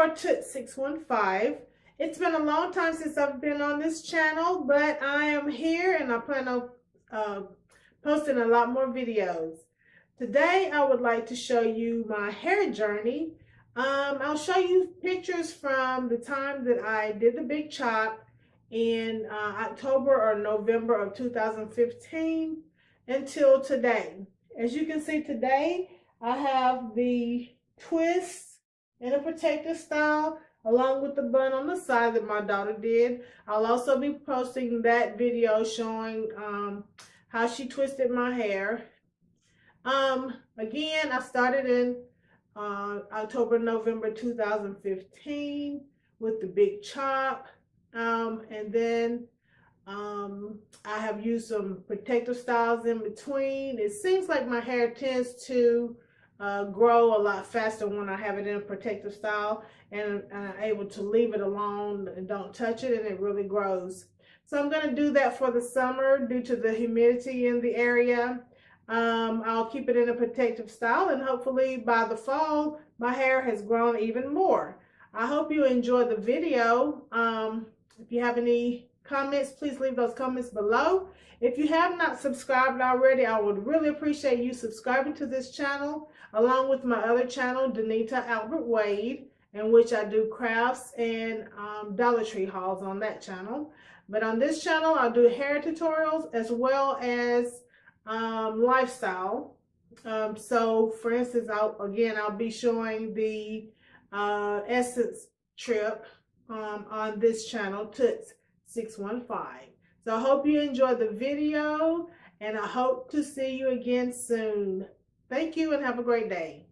for Toots 615. It's been a long time since I've been on this channel, but I am here and I plan on posting a lot more videos. Today I would like to show you my hair journey. I'll show you pictures from the time that I did the big chop in October or November of 2015 until today. As you can see today, I have the twist in a protective style along with the bun on the side that my daughter did. I'll also be posting that video showing how she twisted my hair. Again, I started in October, November 2015 with the big chop. And then I have used some protective styles in between. It seems like my hair tends to grow a lot faster when I have it in a protective style, and I'm able to leave it alone and don't touch it, and it really grows. So I'm going to do that for the summer due to the humidity in the area. I'll keep it in a protective style, and hopefully by the fall my hair has grown even more. I hope you enjoyed the video. If you have any comments, please leave those comments below. If you have not subscribed already, I would really appreciate you subscribing to this channel, along with my other channel, Danita Albert Wade, in which I do crafts and Dollar Tree hauls on that channel. But on this channel, I'll do hair tutorials as well as lifestyle. So for instance, I'll be showing the Essence trip on this channel, Toots 615. So I hope you enjoyed the video, and I hope to see you again soon. Thank you and have a great day.